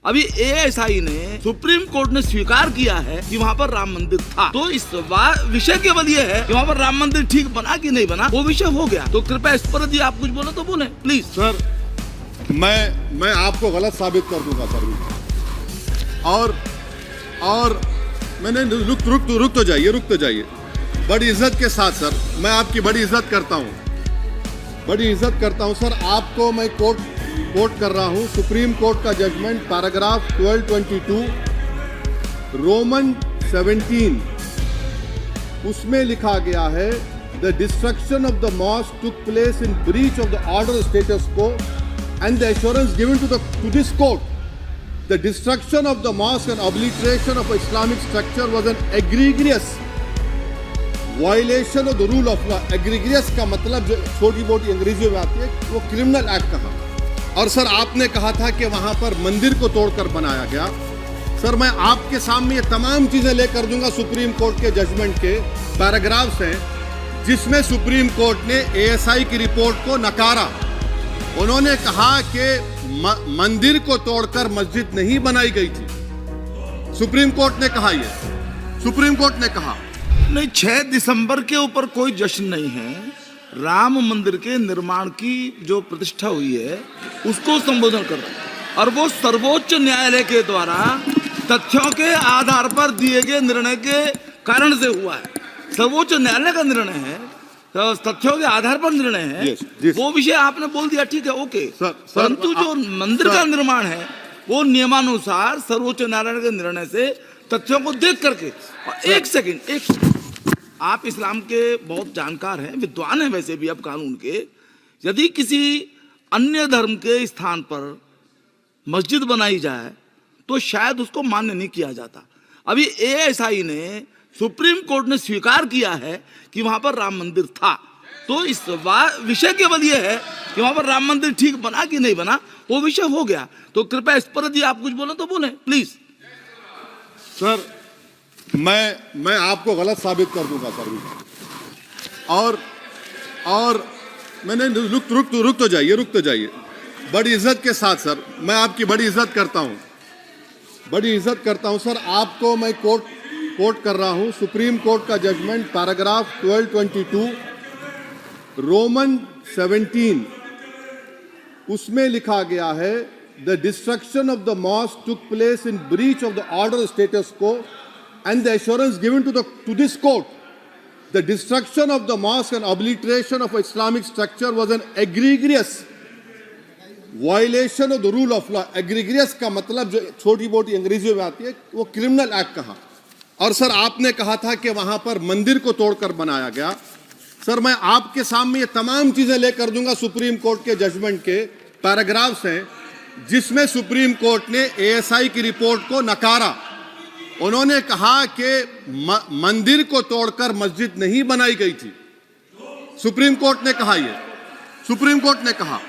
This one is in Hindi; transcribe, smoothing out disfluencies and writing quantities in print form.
अभी एएसआई ने सुप्रीम कोर्ट ने स्वीकार किया है कि वहाँ पर राम मंदिर था, तो इस विषय केवल ये है कि वहाँ पर राम मंदिर ठीक बना कि नहीं बना, वो विषय हो गया। तो कृपया इस पर यदि आप कुछ बोले तो बोले प्लीज। सर मैं आपको गलत साबित कर दूंगा सर। और मैंने रुक तो जाइए बड़ी इज्जत के साथ सर, मैं आपकी बड़ी इज्जत करता हूँ सर। आपको मैं कोट कर रहा हूँ सुप्रीम कोर्ट का जजमेंट पैराग्राफ 1222 रोमन 17, उसमें लिखा गया है the destruction of the mosque took place in breach of the order status quo and the assurance given to this court the destruction of the mosque and obliteration of Islamic structure was an egregious violation of the rule of law. Egregious का मतलब जो छोटी मोटी अंग्रेजी में आती है वो क्रिमिनल एक्ट कहा। और सर आपने कहा था कि वहां पर मंदिर को तोड़कर बनाया गया। सर मैं आपके सामने ये तमाम चीजें लेकर दूंगा सुप्रीम कोर्ट के जजमेंट के पैराग्राफ्स हैं जिसमें सुप्रीम कोर्ट ने एएसआई की रिपोर्ट को नकारा। उन्होंने कहा कि मंदिर को तोड़कर मस्जिद नहीं बनाई गई थी। सुप्रीम कोर्ट ने कहा, सुप्रीम कोर्ट ने कहा नहीं, 6 दिसंबर के ऊपर कोई जश्न नहीं है। राम मंदिर के निर्माण की जो प्रतिष्ठा हुई है उसको संबोधन कर, और वो सर्वोच्च न्यायालय के द्वारा तथ्यों के आधार पर दिए गए निर्णय के कारण से हुआ है। सर्वोच्च न्यायालय का निर्णय है, तो तथ्यों के आधार पर निर्णय है। वो विषय आपने बोल दिया, ठीक है, ओके। परंतु जो मंदिर का निर्माण है वो नियमानुसार सर्वोच्च न्यायालय के निर्णय से तथ्यों को देख करके। एक सेकंड, आप इस्लाम के बहुत जानकार हैं, विद्वान हैं वैसे भी अब कानून के। यदि किसी अन्य धर्म के स्थान पर मस्जिद बनाई जाए तो शायद उसको मान्य नहीं किया जाता। अभी एएसआई ने सुप्रीम कोर्ट ने स्वीकार किया है कि वहां पर राम मंदिर था, तो इस विषय केवल ये है कि वहां पर राम मंदिर ठीक बना कि नहीं बना, वो विषय हो गया। तो कृपया इस पर यदि आप कुछ बोले तो बोले प्लीज। सर मैं आपको गलत साबित कर दूंगा सर। और मैंने रुक तो जाइए बड़ी इज्जत के साथ सर, मैं आपकी बड़ी इज्जत करता हूं सर। आपको मैं कोट कर रहा हूं सुप्रीम कोर्ट का जजमेंट पैराग्राफ 1222 रोमन 17, उसमें लिखा गया है the destruction of the mosque took place in breach of the order status को and the assurance given to this court the destruction of the mosque and obliteration of Islamic structure was an egregious violation of the rule of law। egregious का मतलब जो छोटी मोटी अंग्रेजी में आती है वो क्रिमिनल एक्ट कहा। और सर आपने कहा था कि वहां पर मंदिर को तोड़कर बनाया गया। सर मैं आपके सामने ये तमाम चीजें लेकर दूंगा सुप्रीम कोर्ट के जजमेंट के पैराग्राफ्स हैं जिसमें सुप्रीम कोर्ट ने एएसआई की रिपोर्ट को नकारा। उन्होंने कहा कि मंदिर को तोड़कर मस्जिद नहीं बनाई गई थी। सुप्रीम कोर्ट ने कहा, सुप्रीम कोर्ट ने कहा